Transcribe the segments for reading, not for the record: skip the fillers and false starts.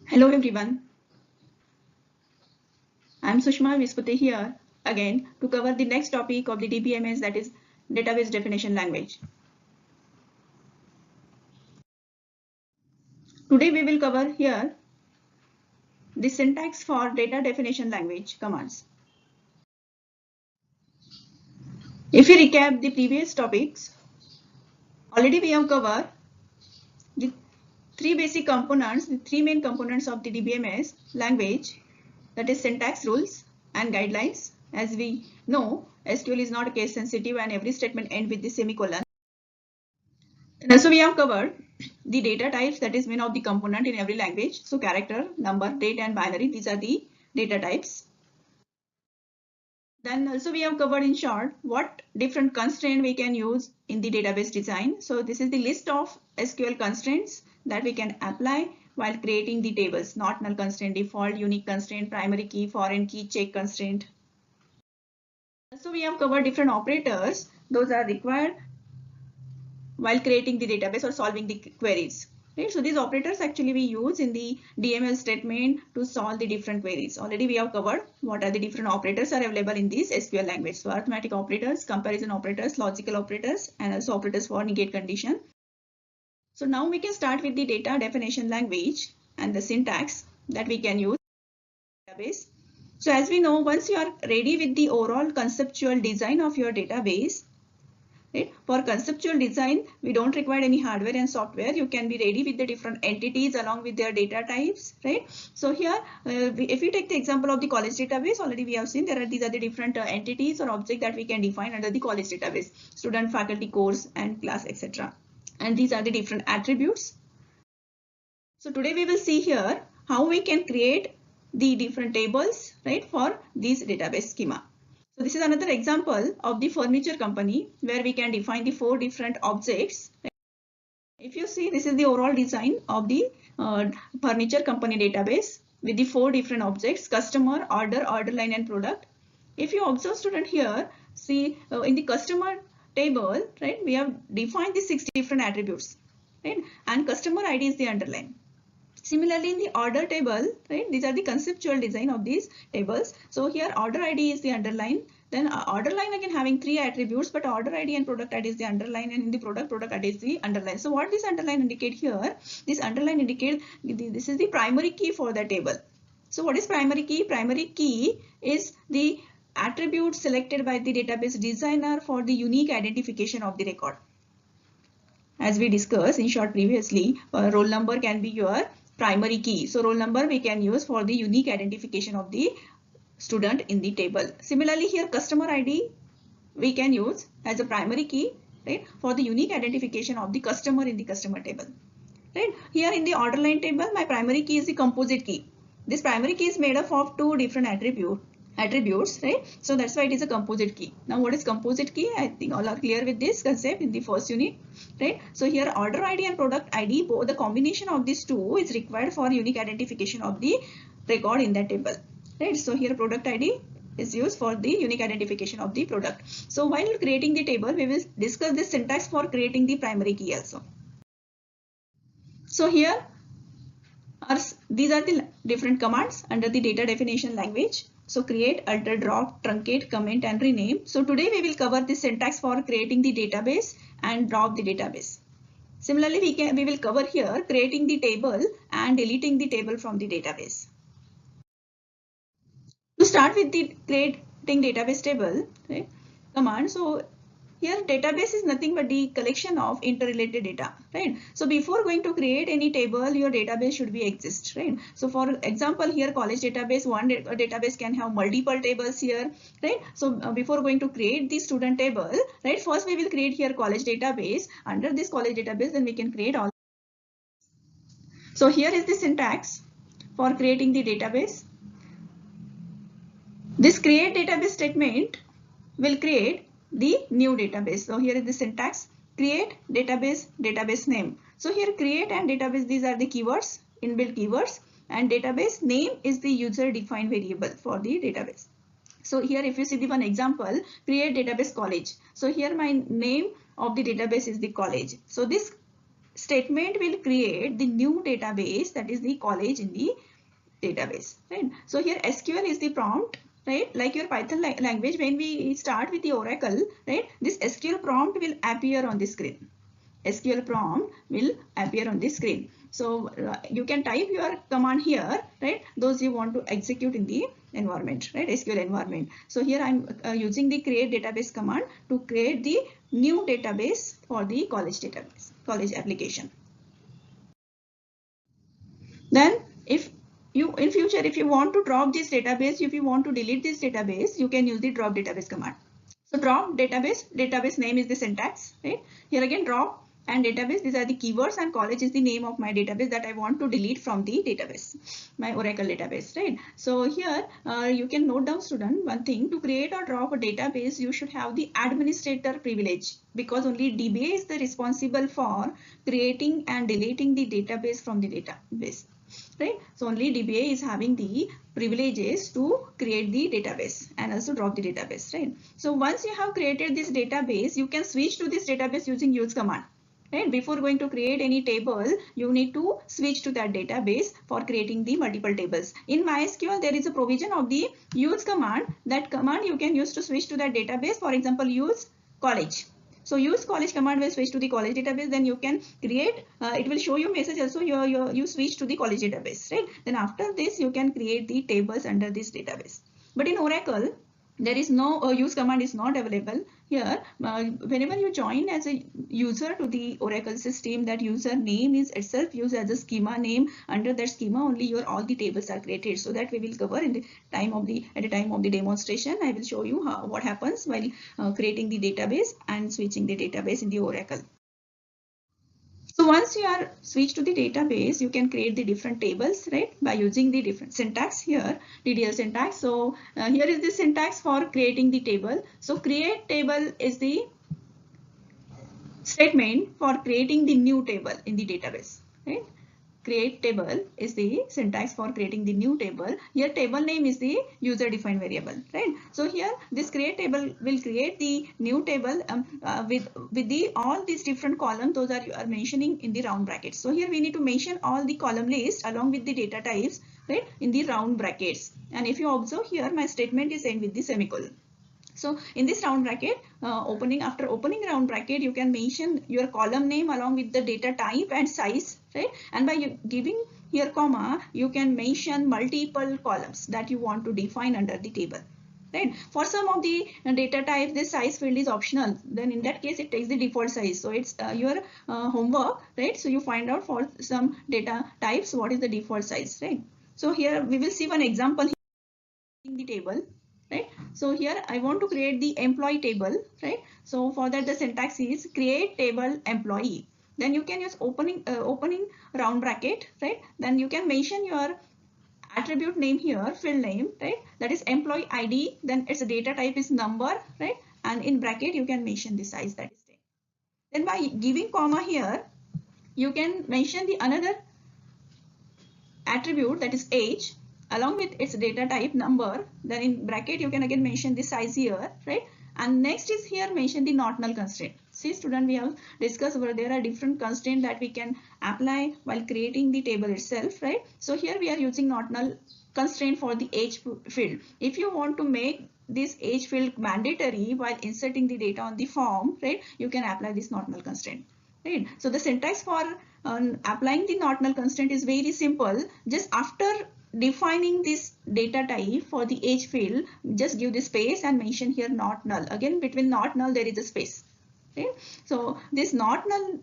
Hello everyone, I'm Sushma Vispute here again to cover the next topic of the DBMS, that is database definition language. Today we will cover here the syntax for data definition language commands. If we recap the previous topics, already we have covered the three basic components, the three main components of the DBMS language, that is syntax, rules and guidelines. As we know, SQL is not case sensitive and every statement ends with the semicolon. And also we have covered the data types, that is main of the component in every language. So character, number, date and binary, these are the data types. Then also we have covered in short what different constraint we can use in the database design. So this is the list of SQL constraints that we can apply while creating the tables: not null constraint, default, unique constraint, primary key, foreign key, check constraint. So we have covered different operators, those are required while creating the database or solving the queries. Right? So these operators actually we use in the DML statement to solve the different queries. Already we have covered what are the different operators are available in this SQL language. So arithmetic operators, comparison operators, logical operators, and also operators for negate condition. So now we can start with the data definition language and the syntax that we can use in database. So as we know, once you are ready with the overall conceptual design of your database, right? For conceptual design, we don't require any hardware and software. You can be ready with the different entities along with their data types, right? So here, if you take the example of the college database, already we have seen these are the different entities or objects that we can define under the college database: student, faculty, course, and class, etc. And these are the different attributes. So today we will see here how we can create the different tables, right, for this database schema. So this is another example of the furniture company where we can define the four different objects. If you see, this is the overall design of the furniture company database with the four different objects: customer, order, order line, and product. If you observe, student, here, see in the customer table, right, we have defined the 6 different attributes, right, and customer ID is the underline. Similarly, in the order table, right, these are the conceptual design of these tables. So here order ID is the underline. Then order line again having 3 attributes, but order ID and product ID is the underline, and in the product ID is the underline. So what this underline indicate here? This underline indicate this is the primary key for the table. So what is primary key? Primary key is the attribute selected by the database designer for the unique identification of the record. As we discussed in short previously, roll number can be your primary key. So roll number we can use for the unique identification of the student in the table. Similarly, here customer ID we can use as a primary key, right, for the unique identification of the customer in the customer table. Right, here in the order line table, my primary key is the composite key. This primary key is made up of 2 different attributes, right? So that's why it is a composite key. Now what is composite key? I think all are clear with this concept in the first unit, right? So here order ID and product ID, both the combination of these two is required for unique identification of the record in that table, right? So here product ID is used for the unique identification of the product. So while creating the table, we will discuss the syntax for creating the primary key also. So here these are the different commands under the data definition language. So create, alter, drop, truncate, comment, and rename. So today we will cover the syntax for creating the database and drop the database. Similarly, we will cover here creating the table and deleting the table from the database. To start with the creating database table, right, command. So here database is nothing but the collection of interrelated data, right? So before going to create any table, your database should be exist, right? So for example, here college database, one database can have multiple tables here, right? So before going to create the student table, right, first we will create here college database. Under this college database, then we can create all. So here is the syntax for creating the database. This create database statement will create the new database. So here is the syntax: create database, database name. So here create and database, these are the keywords, inbuilt keywords, and database name is the user defined variable for the database. So here if you see the one example, create database college. So here my name of the database is the college. So this statement will create the new database, that is the college in the database, right? So here SQL is the prompt, right? Like your Python language, when we start with the Oracle, right, this SQL prompt will appear on the screen. SQL prompt will appear on the screen. So you can type your command here, right? Those you want to execute in the environment, right? SQL environment. So here I'm using the create database command to create the new database for the college database, college application. Then if you in future, if you want to drop this database, if you want to delete this database, you can use the drop database command. So drop database name is the syntax, right? Here again drop and database, these are the keywords, and college is the name of my database that I want to delete from the database, my Oracle database, right? So here you can note down, student, one thing: to create or drop a database, you should have the administrator privilege, because only DBA is the responsible for creating and deleting the database from the database, right? So only DBA is having the privileges to create the database and also drop the database, right? So once you have created this database, you can switch to this database using use command, right? Before going to create any table, you need to switch to that database for creating the multiple tables. In MySQL, there is a provision of the use command. That command you can use to switch to that database. For example, use college. So use college command will switch to the college database. Then you can create, it will show you message also, you switch to the college database, right? Then after this, you can create the tables under this database. But in Oracle, there is no use command is not available here. Whenever you join as a user to the Oracle system, that user name is itself used as a schema name. Under that schema only your all the tables are created. So that we will cover in the time of the demonstration. I will show you what happens while creating the database and switching the database in the Oracle. So once you are switched to the database, you can create the different tables, right, by using the different syntax here, DDL syntax. So here is the syntax for creating the table. So create table is the statement for creating the new table in the database, right? Create table is the syntax for creating the new table. Here table name is the user defined variable, right? So here this create table will create the new table with the all these different columns. Those are you are mentioning in the round brackets. So here we need to mention all the column list along with the data types, right, in the round brackets. And if you observe here, my statement is end with the semicolon. So in this round bracket, after opening round bracket, you can mention your column name along with the data type and size, right? And by giving here comma, you can mention multiple columns that you want to define under the table, right? For some of the data types, this size field is optional. Then in that case, it takes the default size. So it's your homework, right? So you find out for some data types what is the default size, right? So here we will see one example in the table. Right, so here I want to create the employee table, right? So for that the syntax is create table employee. Then you can use opening round bracket, right? Then you can mention your attribute name here, field name, right? That is employee ID. Then its data type is number, right? And in bracket you can mention the size, that is 10. Then by giving comma here, you can mention the another attribute, that is age, along with its data type number. Then in bracket you can again mention the size here, right? And next is here mention the not null constraint. See student, we have discussed where there are different constraints that we can apply while creating the table itself, right? So here we are using not null constraint for the age field. If you want to make this age field mandatory while inserting the data on the form, right, you can apply this not null constraint, right? So the syntax for applying the not null constraint is very simple. Just after defining this data type for the age field, just give the space and mention here not null. Again, between not null there is a space, okay? So this not null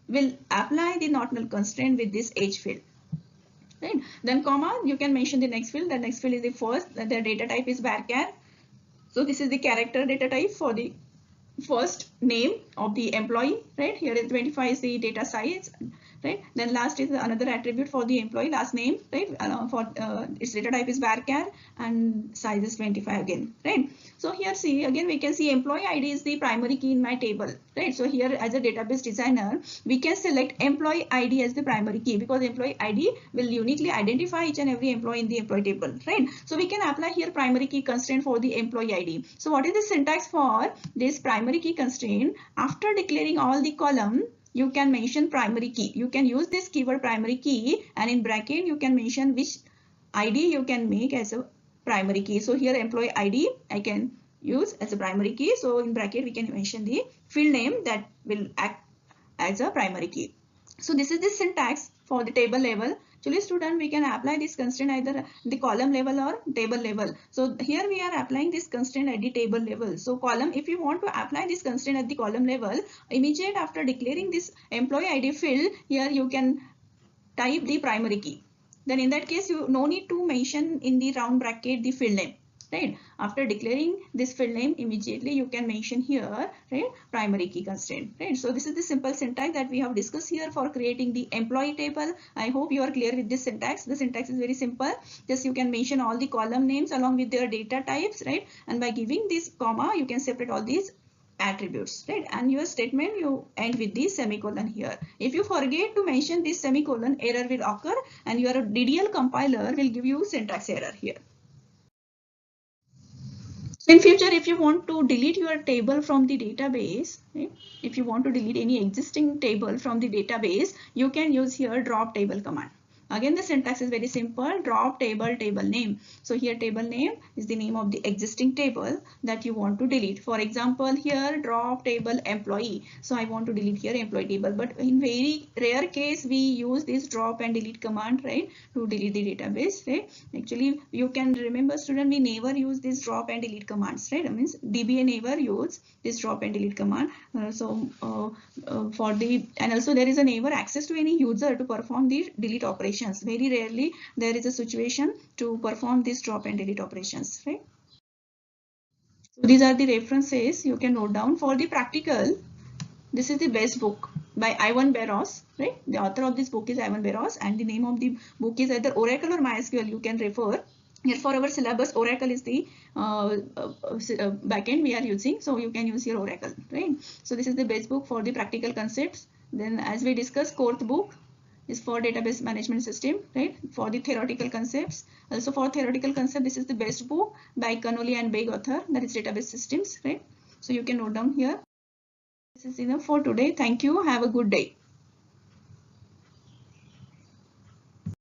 will apply the not null constraint with this age field, right? Then comma, you can mention the next field. The next field is the first, the data type is varchar. So this is the character data type for the first name of the employee, right? Here is 25 is the data size, right? Then last is another attribute for the employee, last name, right? For its data type is varchar and size is 25 again, right? So here see again we can see employee ID is the primary key in my table, right? So here as a database designer, we can select employee ID as the primary key because employee ID will uniquely identify each and every employee in the employee table, right? So we can apply here primary key constraint for the employee ID. So what is the syntax for this primary key constraint? After declaring all the column, you can mention primary key. You can use this keyword primary key, and in bracket you can mention which ID you can make as a primary key. So here employee ID I can use as a primary key. So in bracket we can mention the field name that will act as a primary key. So this is the syntax for the table level. Actually student, we can apply this constraint either the column level or table level. So here we are applying this constraint at the table level. So column, if you want to apply this constraint at the column level, immediate after declaring this employee ID field, here you can type the primary key. Then in that case you no need to mention in the round bracket the field name, right? After declaring this field name, immediately you can mention here, right, primary key constraint, right? So this is the simple syntax that we have discussed here for creating the employee table. I hope you are clear with this syntax. The syntax is very simple. Just you can mention all the column names along with their data types, right? And by giving this comma, you can separate all these attributes, right? And your statement you end with the semicolon here. If you forget to mention this semicolon, error will occur and your DDL compiler will give you syntax error here. So in future, if you want to delete your table from the database, right? If you want to delete any existing table from the database, you can use here drop table command. Again, the syntax is very simple. Drop table, table name. So here table name is the name of the existing table that you want to delete. For example, here drop table employee. So I want to delete here employee table. But in very rare case, we use this drop and delete command, right, to delete the database, right? Actually, you can remember student, we never use this drop and delete commands, right? That means DBA never use this drop and delete command. For the, and also there is a never access to any user to perform the delete operation. Very rarely there is a situation to perform these drop and delete operations, right? So these are the references you can note down for the practical. This is the best book by Ivan Barros, right? The author of this book is Ivan Barros, and the name of the book is either Oracle or MySQL. You can refer. Here for our syllabus, Oracle is the backend we are using, so you can use your Oracle, right? So this is the best book for the practical concepts. Then, as we discussed, fourth book is for database management system, right, for the theoretical concepts. Also for theoretical concept, this is the best book by Connolly and Begg author, that is database systems, right? So you can note down here. This is enough for today. Thank you. Have a good day.